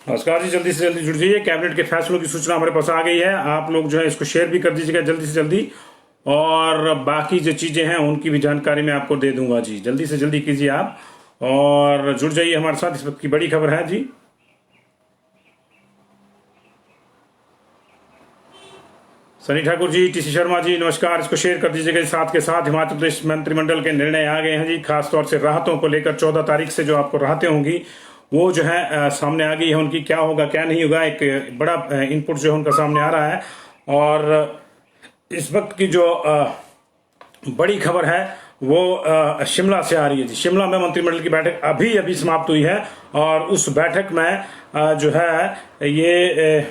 नमस्कार जी, जल्दी से जल्दी जुड़ जाइए। कैबिनेट के फैसलों की सूचना हमारे पास आ गई है। आप लोग जो है इसको शेयर भी कर दीजिएगा जल्दी से जल्दी, और बाकी जो चीजें हैं उनकी भी जानकारी मैं आपको दे दूंगा जी। जल्दी से जल्दी कीजिए आप और जुड़ जाइए हमारे साथ। इस वक्त की बड़ी खबर है जी। सनी ठाकुर जी, टीसी शर्मा जी, नमस्कार। इसको शेयर कर दीजिएगा। साथ के साथ हिमाचल प्रदेश मंत्रिमंडल के निर्णय आ गए हैं जी। खासतौर से राहतों को लेकर 14 तारीख से जो आपको राहतें होंगी वो जो है सामने आ गई है। उनकी क्या होगा क्या नहीं होगा, एक बड़ा इनपुट जो है उनका सामने आ रहा है। और इस वक्त की जो बड़ी खबर है वो शिमला से आ रही है जी। शिमला में मंत्रिमंडल की बैठक अभी अभी समाप्त हुई है और उस बैठक में जो है ये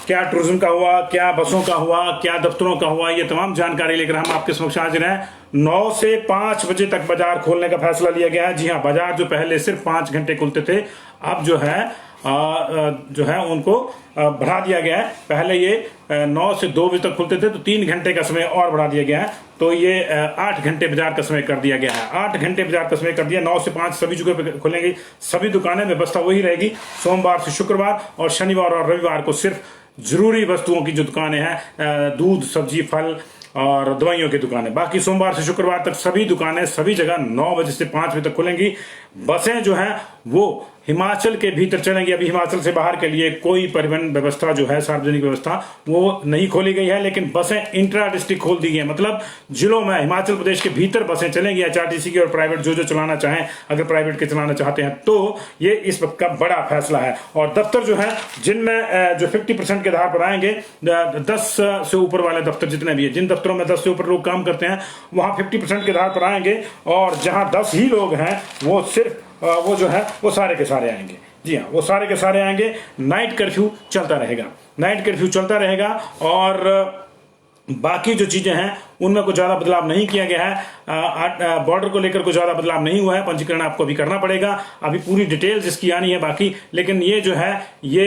क्या टूरिज्म का हुआ, क्या बसों का हुआ, क्या दफ्तरों का हुआ, ये तमाम जानकारी लेकर हम आपके समक्ष हाजिर हैं। 9 से 5 बजे तक बाजार खोलने का फैसला लिया गया है। जी हाँ, बाजार जो पहले सिर्फ 5 घंटे खुलते थे अब जो है उनको बढ़ा दिया गया है। पहले ये 9 से 2 बजे तक खुलते थे तो 3 घंटे का समय और बढ़ा दिया गया है। तो ये 8 घंटे बाजार का समय कर दिया गया है। 8 घंटे बाजार का समय कर दिया। 9 से 5 सभी जगह पे खुलेंगी सभी दुकानें। व्यवस्था वही रहेगी। सोमवार से शुक्रवार और शनिवार और रविवार को सिर्फ जरूरी वस्तुओं की जो दुकानें हैं, दूध, सब्जी, फल और दवाइयों की दुकानें, बाकी सोमवार से शुक्रवार तक सभी दुकानें सभी जगह 9 बजे से 5 बजे तक खुलेंगी। बसें जो हैं वो हिमाचल के भीतर चलेंगी। अभी हिमाचल से बाहर के लिए कोई परिवहन व्यवस्था जो है, सार्वजनिक व्यवस्था, वो नहीं खोली गई है। लेकिन बसें इंट्रा डिस्ट्रिक्ट खोल दी गई है। मतलब जिलों में हिमाचल प्रदेश के भीतर बसें चलेंगी, एचआरटीसी की और प्राइवेट जो चलाना चाहें, अगर प्राइवेट के चलाना चाहते हैं तो ये इस वक्त का बड़ा फैसला है। और दफ्तर जो है जिनमें जो 50% के आधार पर आएंगे, 10 से ऊपर वाले दफ्तर जितने भी है, जिन दफ्तरों में 10 से ऊपर लोग काम करते हैं वहां 50% के आधार पर आएंगे। और जहां 10 ही लोग हैं वो सिर्फ वो जो है वो सारे के सारे आएंगे। जी हाँ, वो सारे के सारे आएंगे। नाइट कर्फ्यू चलता रहेगा। नाइट कर्फ्यू चलता रहेगा और बाकी जो चीजें हैं उनमें कुछ ज्यादा बदलाव नहीं किया गया है। बॉर्डर को लेकर कुछ ज्यादा बदलाव नहीं हुआ है। पंजीकरण आपको अभी करना पड़ेगा। अभी पूरी डिटेल्स इसकी आनी है बाकी। लेकिन ये जो है ये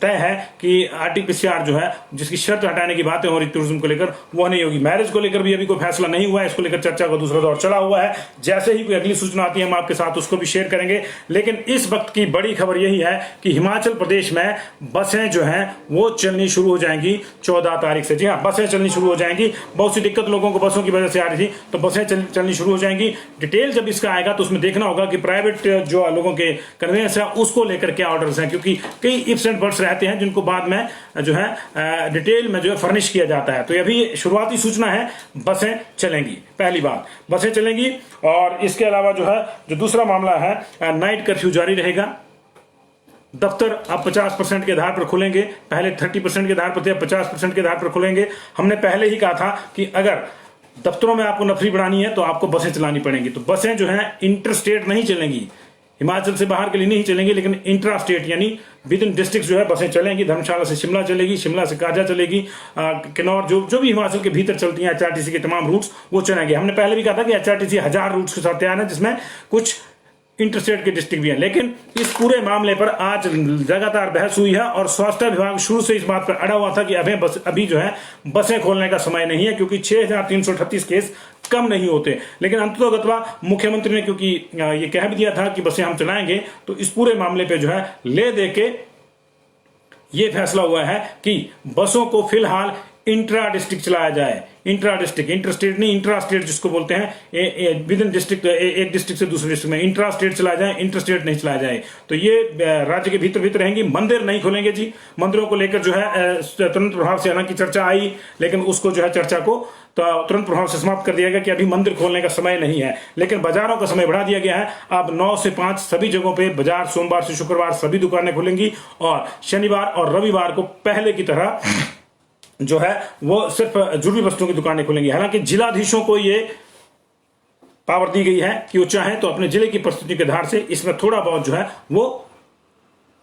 तय है कि आरटीपीसीआर जो है, जिसकी शर्त हटाने की बातें हो रही टूरिज्म को लेकर, वो नहीं होगी। मैरिज को लेकर भी अभी कोई फैसला नहीं हुआ है। इसको लेकर चर्चा का दूसरा दौर चला हुआ है। जैसे ही कोई अगली सूचना आती है हम आपके साथ उसको भी शेयर करेंगे। लेकिन इस वक्त की बड़ी खबर यही है कि हिमाचल प्रदेश में बसें जो हैं वो चलनी शुरू हो जाएंगी 14 तारीख से। जी हाँ, बसें चलनी शुरू हो जाएंगी। बहुत सी दिक्कत लोगों को बसों की वजह से आ रही थी, तो बसें चलनी शुरू हो जाएंगी। डिटेल जब इसका आएगा तो उसमें देखना होगा कि प्राइवेट जो लोगों के कन्वेंस है उसको लेकर क्या ऑर्डर्स हैं, क्योंकि कई इफ्स एंड बट्स रहते हैं जिनको बाद में जो है डिटेल में जो है फर्निश किया जाता है। तो अभी शुरुआती सूचना है, बसें चलेंगी। पहली बात, बसें चलेंगी। और इसके अलावा जो है जो दूसरा मामला है, नाइट कर्फ्यू जारी रहेगा। दफ्तर अब 50% के आधार पर खुलेंगे। पहले 30% के आधार पर थे, अब 50% के आधार पर खुलेंगे। हमने पहले ही कहा था कि अगर दफ्तरों में आपको नफरी बढ़ानी है तो आपको बसें चलानी पड़ेंगी। तो बसें जो हैं इंटर स्टेट नहीं चलेंगी, हिमाचल से बाहर के लिए नहीं चलेंगी, लेकिन इंट्रा स्टेट यानी विद इन डिस्ट्रिक्ट जो है बसें चलेंगी। धर्मशाला से शिमला चलेगी, शिमला से काजा चलेगी, किन्नौर जो भी हिमाचल के भीतर चलती हैं एचआरटीसी के तमाम रूट्स वो चलेंगे। हमने पहले भी कहा था कि एचआरटीसी 1000 रूट्स के साथ तैयार है, जिसमें कुछ इंटरस्टेट के डिस्ट्रिक्ट भी हैं। लेकिन इस पूरे मामले पर आज लगातार बहस हुई है और स्वास्थ्य विभाग शुरू से इस बात पर अड़ा हुआ था कि अभी जो है बसें खोलने का समय नहीं है, क्योंकि 6338 केस कम नहीं होते। लेकिन अंततोगत्वा मुख्यमंत्री ने क्योंकि ये कह भी दिया था कि बसें हम चलाएंगे, तो इस पूरे मामले पे जो है ले दे के ये फैसला हुआ है कि बसों को फिलहाल इंट्रा डिस्ट्रिक्ट चलाया जाए। इंट्रा डिस्ट्रिक्ट, इंटर स्टेट नहीं, इंट्रा स्टेट जिसको बोलते हैं, विद इन डिस्ट्रिक्ट, एक डिस्ट्रिक्ट से दूसरे डिस्ट्रिक्ट में इंट्रा स्टेट चलाया जाए, इंटर स्टेट नहीं चलाया जाए। तो ये राज्य के भीतर भीतर रहेंगी। मंदिर नहीं खुलेंगे जी। मंदिरों को लेकर जो है तुरंत प्रभाव से हालांकि चर्चा आई, लेकिन उसको जो है चर्चा को तो तुरंत प्रभाव से समाप्त कर दिया गया कि अभी मंदिर खोलने का समय नहीं है। लेकिन बाजारों का समय बढ़ा दिया गया है। अब 9 से 5 सभी जगहों पे बाजार, सोमवार से शुक्रवार सभी दुकानें खुलेंगी और शनिवार और रविवार को पहले की तरह जो है वो सिर्फ जरूरी वस्तुओं की दुकानें खुलेंगी। हालांकि जिलाधीशों को ये पावर दी गई है कि वो चाहें तो अपने जिले की परिस्थिति के आधार से इसमें थोड़ा बहुत जो है वो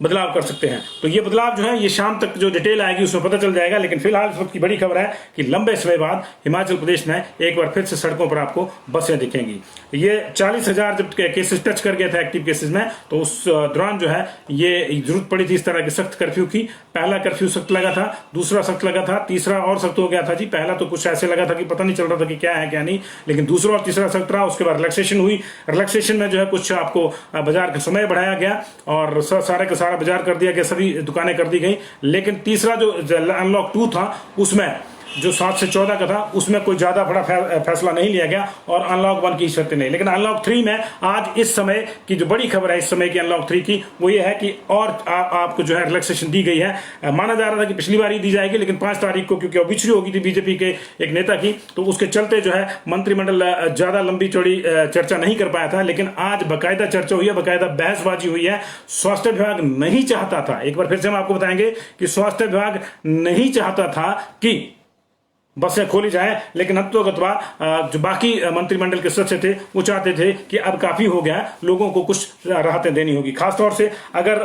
बदलाव कर सकते हैं। तो ये बदलाव जो है ये शाम तक जो डिटेल आएगी उसमें पता चल जाएगा। लेकिन फिलहाल इस वक्त की बड़ी खबर है कि लंबे समय बाद हिमाचल प्रदेश में एक बार फिर से सड़कों पर आपको बसें दिखेंगी। ये 40,000 जब केसेस टच कर गया था एक्टिव केसेस में, तो उस दौरान जो है ये जरूरत पड़ी थी इस तरह के सख्त कर्फ्यू की। पहला कर्फ्यू सख्त लगा था, दूसरा सख्त लगा था, तीसरा और सख्त हो गया था जी। पहला तो कुछ ऐसे लगा था कि पता नहीं चल रहा था कि क्या है क्या नहीं, लेकिन दूसरा और तीसरा सख्त रहा। उसके बाद रिलैक्सेशन हुई, रिलैक्सेशन में जो है कुछ आपको बाजार का समय बढ़ाया गया और सारे का सारा बाजार कर दिया गया, सभी दुकानें कर दी गई। लेकिन तीसरा जो अनलॉक 2 था उसमें जो 7 से 14 का था उसमें कोई ज्यादा बड़ा फैसला नहीं लिया गया और अनलॉक 1 की शर्तें नहीं। लेकिन अनलॉक 3 में आज इस समय की जो बड़ी खबर है इस समय की अनलॉक 3 की वो ये है कि और आपको जो है रिलैक्सेशन दी गई है। माना जा रहा था कि पिछली बार ही दी जाएगी, लेकिन 5 तारीख को क्योंकि ऑबिचुरी होगी थी बीजेपी के एक नेता की, तो उसके चलते जो है मंत्रिमंडल ज्यादा लंबी चौड़ी चर्चा नहीं कर पाया था। लेकिन आज बाकायदा चर्चा हुई है, बाकायदा बहसबाजी हुई है। स्वास्थ्य विभाग नहीं चाहता था, एक बार फिर से हम आपको बताएंगे कि स्वास्थ्य विभाग नहीं चाहता था कि बसें खोली जाए, लेकिन अंततोगत्वा जो बाकी मंत्रिमंडल के सदस्य थे वो चाहते थे कि अब काफी हो गया, लोगों को कुछ राहतें देनी होगी। खासतौर से अगर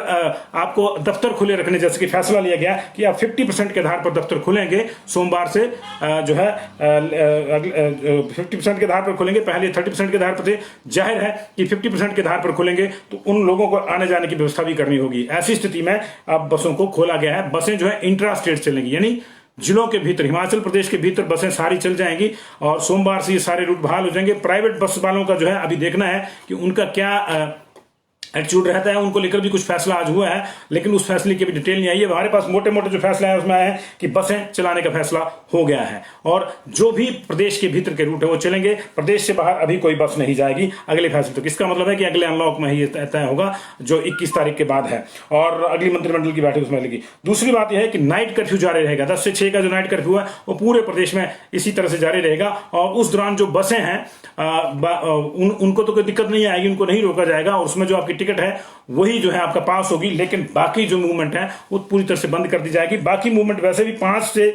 आपको दफ्तर खुले रखने, जैसे कि फैसला लिया गया कि आप 50% के आधार पर दफ्तर खुलेंगे सोमवार से, जो है 50% के आधार पर खुलेंगे, पहले 30% के आधार पर थे। जाहिर है कि 50% के आधार पर खुलेंगे तो उन लोगों को आने जाने की व्यवस्था भी करनी होगी। ऐसी स्थिति में अब बसों को खोला गया है। बसें जो है इंट्रा स्टेट चलेंगी, यानी जिलों के भीतर, हिमाचल प्रदेश के भीतर बसें सारी चल जाएंगी और सोमवार से ये सारे रूट बहाल हो जाएंगे। प्राइवेट बस वालों का जो है अभी देखना है कि उनका क्या एटीट्यूड रहता है, उनको लेकर भी कुछ फैसला आज हुआ है, लेकिन उस फैसले की भी डिटेल नहीं आई है। हमारे पास मोटे मोटे जो फैसला है उसमें है कि बसें चलाने का फैसला हो गया है और जो भी प्रदेश के भीतर के रूट है वो चलेंगे, प्रदेश से बाहर अभी कोई बस नहीं जाएगी अगले फैसले तक। इसका मतलब है कि अगले अनलॉक में ही तय होगा जो 21 तारीख के बाद है और अगली मंत्रिमंडल की बैठक उसमें लगेगी। दूसरी बात यह है कि नाइट कर्फ्यू जारी रहेगा। 10 से 6 का जो नाइट कर्फ्यू है वो पूरे प्रदेश में इसी तरह से जारी रहेगा और उस दौरान जो बसें हैं उनको तो कोई दिक्कत नहीं आएगी, उनको नहीं रोका जाएगा और उसमें जो आपकी टिकट है वही जो है आपका पास होगी। लेकिन बाकी जो मूवमेंट है वो पूरी तरह से बंद कर दी जाएगी। बाकी मूवमेंट वैसे भी 5 से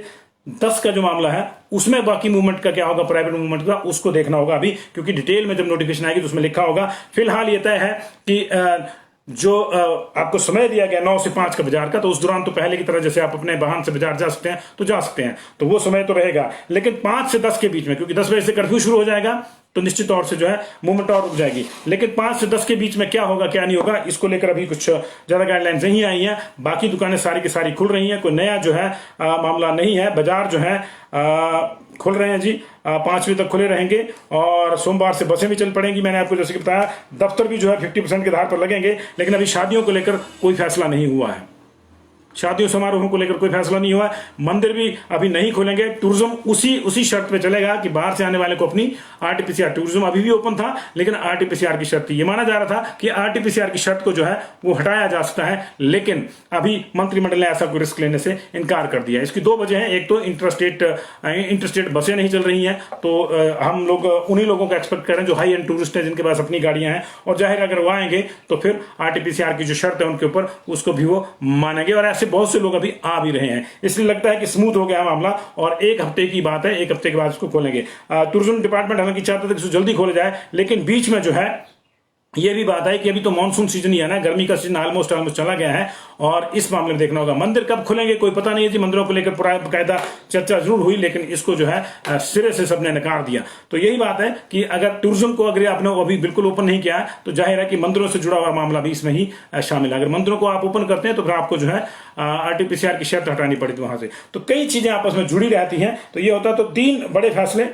10 का जो मामला है उसमें बाकी मूवमेंट का क्या होगा, प्राइवेट मूवमेंट का, उसको देखना होगा अभी, क्योंकि डिटेल में जब नोटिफिकेशन आएगी तो उसमें लिखा होगा। फिलहाल ये तय है कि जो आपको समय दिया गया 9 से 5 का बाजार का, तो उस दौरान तो पहले की तरह जैसे आप अपने वाहन से बाजार जा सकते हैं तो जा सकते हैं, तो वो समय तो रहेगा। लेकिन 5 से 10 के बीच में, क्योंकि 10 बजे से कर्फ्यू शुरू हो जाएगा तो निश्चित तौर से जो है मूवमेंट और रुक जाएगी। लेकिन 5 से 10 के बीच में क्या होगा क्या नहीं होगा, इसको लेकर अभी कुछ ज्यादा गाइडलाइंस नहीं आई हैं। बाकी दुकानें सारी की सारी खुल रही हैं, कोई नया जो है मामला नहीं है। बाजार जो है खुल रहे हैं जी, 5 बजे तक खुले रहेंगे और सोमवार से बसें भी चल पड़ेंगी। मैंने आपको जैसे कि बताया, दफ्तर भी जो है 50% के आधार पर लगेंगे। लेकिन अभी शादियों को लेकर कोई फैसला नहीं हुआ है, शादियों समारोहों को लेकर कोई फैसला नहीं हुआ। मंदिर भी अभी नहीं खोलेंगे। टूरिज्म उसी शर्त पे चलेगा कि बाहर से आने वाले को अपनी आरटीपीसीआर, टूरिज्म अभी भी ओपन था लेकिन आरटीपीसीआर की शर्त थी। ये माना जा रहा था कि आरटीपीसीआर की शर्त को जो है वो हटाया जा सकता है, लेकिन अभी मंत्रिमंडल ने ऐसा कोई रिस्क लेने से इनकार कर दिया। इसकी 2 वजह हैं। एक तो इंटरस्टेट बसें नहीं चल रही हैं, तो हम लोग उन्हीं लोगों का एक्सपेक्ट कर रहे हैं जो हाई एंड टूरिस्ट हैं, जिनके पास अपनी गाड़ियां हैं, और जाहिर अगर वो आएंगे तो फिर आरटीपीसीआर की जो शर्त है उनके ऊपर उसको भी वो मानेंगे। और ऐसे बहुत से लोग अभी आ भी रहे हैं, इसलिए लगता है कि स्मूथ हो गया मामला और 1 हफ्ते की बात है, 1 हफ्ते के बाद इसको खोलेंगे। टूरिज्म डिपार्टमेंट हालांकि चाहता था कि इसको जल्दी खोले जाए, लेकिन बीच में जो है ये भी बात है कि अभी तो मानसून सीजन ही है ना, गर्मी का सीजन ऑलमोस्ट चला गया है और इस मामले में देखना होगा। मंदिर कब खुलेंगे कोई पता नहीं है जी, मंदिरों को लेकर बाकायदा चर्चा जरूर हुई, लेकिन इसको जो है सिरे से सबने नकार दिया। तो यही बात है कि अगर टूरिज्म को अगर आपने अभी बिल्कुल ओपन नहीं किया है तो जाहिर है कि मंदिरों से जुड़ा हुआ मामला भी इसमें ही शामिल है। अगर मंदिरों को आप ओपन करते हैं तो फिर आपको जो है आरटीपीसीआर की शर्त हटानी पड़ेगी वहां से। तो कई चीजें आपस में जुड़ी रहती हैं। तो ये होता है, तो 3 बड़े फैसले।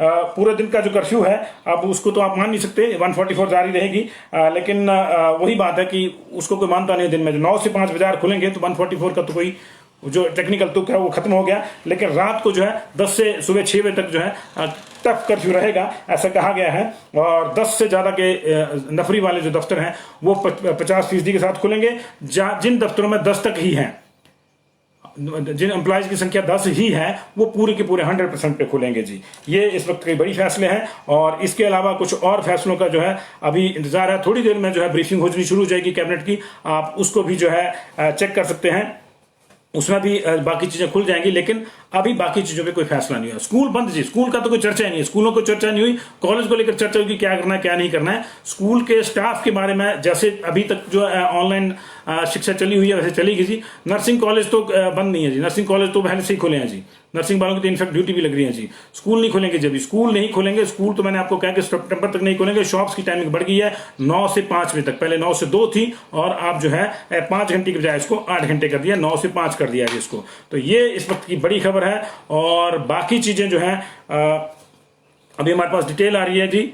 पूरे दिन का जो कर्फ्यू है अब उसको तो आप मान नहीं सकते, 144 जारी रहेगी, लेकिन वही बात है कि उसको कोई मानता नहीं। दिन में जो 9 से 5 बाजार खुलेंगे तो 144 का तो कोई जो टेक्निकल तुक है वो खत्म हो गया। लेकिन रात को जो है 10 से सुबह 6 बजे तक जो है टफ कर्फ्यू रहेगा, ऐसा कहा गया है। और 10 से ज्यादा के नफरी वाले जो दफ्तर हैं वो 50% के साथ खुलेंगे। जिन दफ्तरों में 10 तक ही हैं, जिन एम्प्लॉयज की संख्या 10 ही है, वो पूरे के पूरे 100% पे खुलेंगे जी। ये इस वक्त के बड़ी फैसले हैं और इसके अलावा कुछ और फैसलों का जो है अभी इंतजार है। थोड़ी देर में जो है ब्रीफिंग होनी शुरू हो जाएगी कैबिनेट की, आप उसको भी जो है चेक कर सकते हैं, उसमें भी बाकी चीजें खुल जाएंगी। लेकिन अभी बाकी चीजों पे कोई फैसला नहीं हुआ। स्कूल बंद जी, स्कूल का तो कोई चर्चा ही नहीं है, स्कूलों को चर्चा नहीं हुई। कॉलेज को लेकर चर्चा हुई कि क्या करना है क्या नहीं करना है। स्कूल के स्टाफ के बारे में जैसे अभी तक जो ऑनलाइन शिक्षा चली हुई है वैसे चलेगी जी। नर्सिंग कॉलेज तो बंद नहीं है जी, नर्सिंग कॉलेज तो पहले से ही खुले हैं जी, नर्सिंग वालों की तो इनफैक्ट ड्यूटी भी लग रही है जी। स्कूल नहीं खुलेंगे जब, स्कूल नहीं खुलेंगे, स्कूल तो मैंने आपको कहा कि सितंबर तक नहीं खुलेंगे। शॉप्स की टाइमिंग बढ़ गई है 9 से 5 बजे तक, पहले 9 से 2 थी और आप जो है 5 घंटे की बजाय इसको 8 घंटे कर दिया, 9 से 5 कर दिया है इसको। तो ये इस वक्त की बड़ी खबर है। और बाकी चीजें जो है अभी हमारे पास डिटेल आ रही है जी,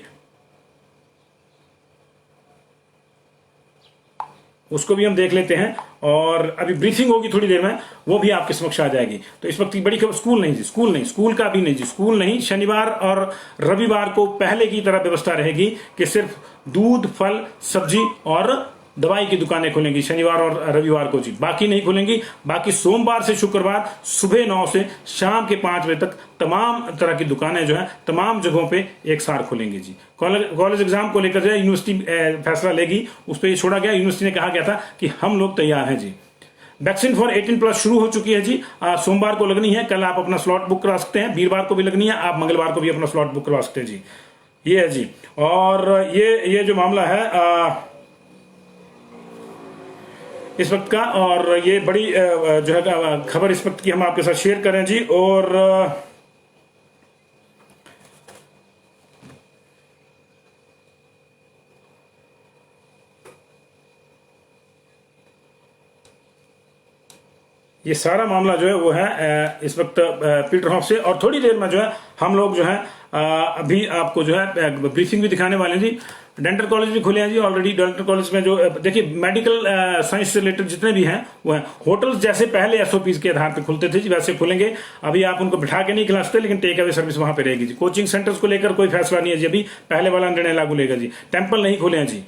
उसको भी हम देख लेते हैं और अभी ब्रीफिंग होगी थोड़ी देर में, वो भी आपके समक्ष आ जाएगी। तो इस वक्त की बड़ी खबर, स्कूल नहीं जी, स्कूल नहीं, स्कूल का भी नहीं जी, स्कूल नहीं। शनिवार और रविवार को पहले की तरह व्यवस्था रहेगी कि सिर्फ दूध, फल, सब्जी और दवाई की दुकानें खुलेंगी शनिवार और रविवार को जी, बाकी नहीं खुलेंगी। बाकी सोमवार से शुक्रवार सुबह 9 से शाम के 5 बजे तक तमाम तरह की दुकानें जो है तमाम जगहों पे एक साथ खुलेंगी जी। कॉलेज एग्जाम को लेकर जो है यूनिवर्सिटी फैसला लेगी, उस पर छोड़ा गया। यूनिवर्सिटी ने कहा गया था कि हम लोग तैयार हैं जी। वैक्सीन फॉर 18+ शुरू हो चुकी है जी, सोमवार को लगनी है, कल आप अपना स्लॉट बुक करा सकते हैं, वीरवार को भी लगनी है, आप मंगलवार को भी अपना स्लॉट बुक करवा सकते हैं जी। ये है जी। और ये जो मामला है इस वक्त का, और ये बड़ी जो है खबर इस वक्त की हम आपके साथ शेयर करें जी। और ये सारा मामला जो है वो है इस वक्त पीटरहॉफ से। और थोड़ी देर में जो है हम लोग जो है अभी आपको जो है ब्रीफिंग भी दिखाने वाले हैं जी। डेंटल कॉलेज भी खुले हैं जी ऑलरेडी। डेंटल कॉलेज में जो देखिए मेडिकल साइंस से रिलेटेड जितने भी हैं वो हैं। होटल्स जैसे पहले एसओपीज के आधार पर खुलते थे जी वैसे खुलेंगे। अभी आप उनको बिठा के नहीं खिला सकते, लेकिन टेक अवे सर्विस वहां पे रहेगी जी। कोचिंग सेंटर्स को लेकर कोई फैसला नहीं है जी, अभी पहले वाला निर्णय लागू लेगा जी। टेम्पल नहीं खुले हैं जी।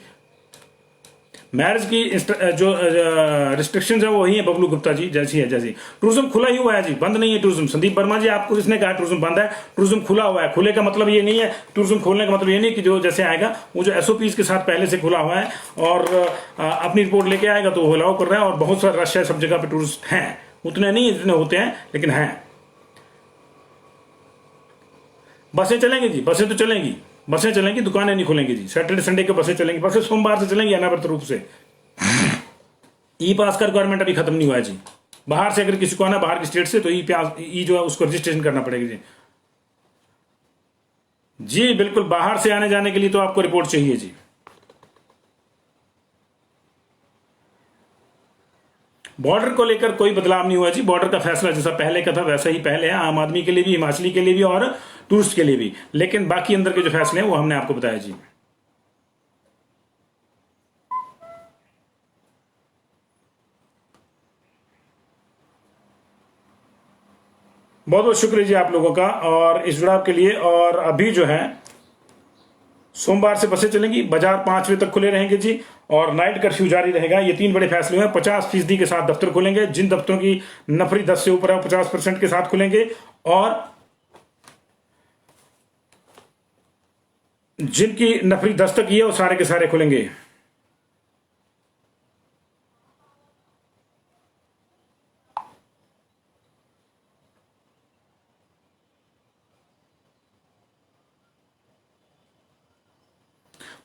मैरिज की जो रिस्ट्रिक्शंस है वो वही है बबलू गुप्ता जी, जैसी है जैसी। टूरिज्म खुला ही हुआ है जी, बंद नहीं है टूरिज्म। संदीप वर्मा जी आपको किसने कहा टूरिज्म बंद है? टूरिज्म खुला हुआ है। खुले का मतलब ये नहीं है, टूरिज्म खोलने का मतलब ये नहीं कि जो जैसे आएगा वो जो एसओपीज के साथ पहले से खुला हुआ है और अपनी रिपोर्ट लेके आएगा तो वो अलाउ कर रहा है। और बहुत सारा रश है, सब जगह पे टूरिस्ट हैं, उतने नहीं जितने होते हैं लेकिन हैं। बसें चलेंगी जी, बसें तो चलेंगी, बसें चलेंगी, दुकानें नहीं खुलेंगी जी। सैटरडे संडे को बसें चलेंगी, बसें सोमवार से चलेंगी अनावृत रूप से। ई पास का रिक्वायरमेंट अभी खत्म नहीं हुआ है जी। बाहर से अगर किसी को आना बाहर की स्टेट से तो ई जो है उसको रजिस्ट्रेशन करना पड़ेगा जी। जी बिल्कुल, बाहर से आने जाने के लिए तो आपको रिपोर्ट चाहिए जी। बॉर्डर को लेकर कोई बदलाव नहीं हुआ जी। बॉर्डर का फैसला जैसा पहले का था वैसा ही पहले है, आम आदमी के लिए भी, हिमाचली के लिए भी और टूरिस्ट के लिए भी। लेकिन बाकी अंदर के जो फैसले हैं वो हमने आपको बताया जी। बहुत बहुत शुक्रिया जी आप लोगों का और इस जुड़ाव के लिए। और अभी जो है सोमवार से बसें चलेंगी, बाजार 5 बजे तक खुले रहेंगे जी और नाइट कर्फ्यू जारी रहेगा। ये 3 बड़े फैसले हुए। 50% के साथ दफ्तर खुलेंगे, जिन दफ्तरों की नफरी 10 से ऊपर है 50% के साथ खुलेंगे और जिनकी नफरी 10 तक ही है वो सारे के सारे खुलेंगे।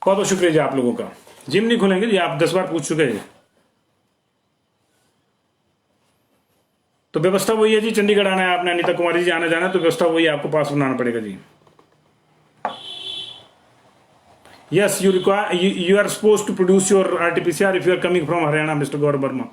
बहुत बहुत शुक्रिया जी आप लोगों का। जिम नहीं खुलेंगे जी, आप 10 बार पूछ चुके हैं। तो व्यवस्था वही है जी, चंडीगढ़ आना है आपने, अनीता कुमारी जी आना जाना है तो व्यवस्था वही है, आपको पास बनाना पड़ेगा जी। Yes, you are supposed to produce your RT-PCR if you are coming from Haryana, Mr. गौरव वर्मा।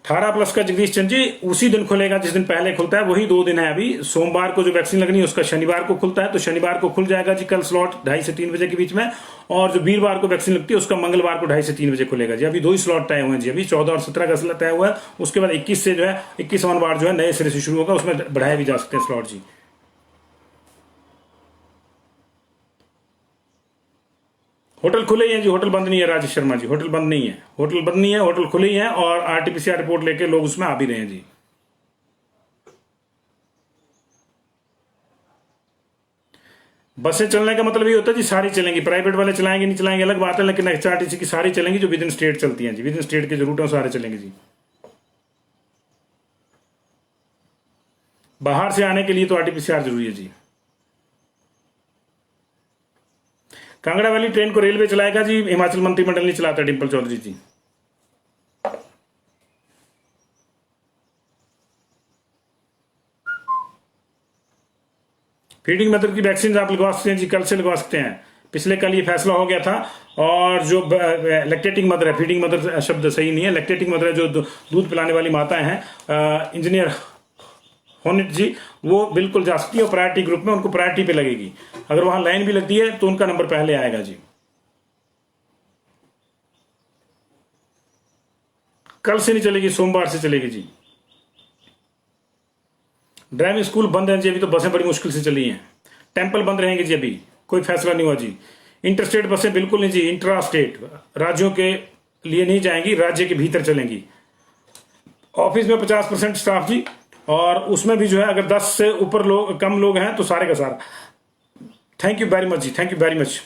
18+ का जगदीश चंद जी उसी दिन खुलेगा जिस दिन पहले खुलता है, वही 2 दिन है अभी। सोमवार को जो वैक्सीन लगनी है उसका शनिवार को खुलता है, तो शनिवार को खुल जाएगा जी कल स्लॉट 2:30 से 3 बजे के बीच में। और जो वीरवार को वैक्सीन लगती है उसका मंगलवार को 2:30 से 3 बजे खुलेगा जी। अभी 2 ही स्लॉट तय हुए हैं जी, अभी 14 और 17 का स्लॉट तय हुआ है। उसके बाद 21 से जो है 21वां वार जो है नए सिरे से शुरू होगा, उसमें बढ़ाया भी जा सकते हैं स्लॉट जी। होटल खुले ही हैं जी, होटल बंद नहीं है राजेश शर्मा जी, होटल बंद नहीं है, होटल बंद नहीं है, होटल खुले ही हैं और RT-PCR रिपोर्ट लेके लोग उसमें आ भी रहे हैं जी। बसें चलने का मतलब ये होता है जी सारी चलेंगी, प्राइवेट वाले चलाएंगे नहीं चलाएंगे अलग बात है, लेकिन HRTC की सारी चलेंगी जो विद इन स्टेट चलती हैं जी। विद इन स्टेट के जो रूट हैं सारे चलेंगे जी। बाहर से आने के लिए तो RT-PCR जरूरी है जी। कांगड़ा वाली ट्रेन को रेलवे चलाएगा जी, हिमाचल मंत्रिमंडल नहीं चलाता, डिंपल चौधरी जी। फीडिंग मदर की वैक्सीन आप लगवा सकते हैं जी, कल से लगवा सकते हैं। पिछले कल ये फैसला हो गया था। और जो लैक्टेटिंग मदर है, फीडिंग मदर शब्द सही नहीं है, लैक्टेटिंग मदर है, जो दूध पिलाने वाली माताएं हैं, इंजीनियर होनिट जी, वो बिल्कुल जा सकती है। और प्रायोरिटी ग्रुप में उनको प्रायोरिटी पे लगेगी। अगर वहां लाइन भी लगती है तो उनका नंबर पहले आएगा जी। कल से नहीं चलेगी, सोमवार से चलेगी जी। ड्राइविंग स्कूल बंद है जी, अभी तो बसें बड़ी मुश्किल से चली हैं। टेंपल बंद रहेंगे जी, अभी कोई फैसला नहीं हुआ जी। इंटरस्टेट बसें बिल्कुल नहीं जी, इंट्रा स्टेट राज्यों के लिए नहीं जाएंगी, राज्य के भीतर चलेंगी। ऑफिस में 50% स्टाफ जी, और उसमें भी जो है अगर 10 से ऊपर लोग, कम लोग हैं तो सारे का सारा। थैंक यू वेरी मच जी, थैंक यू वेरी मच।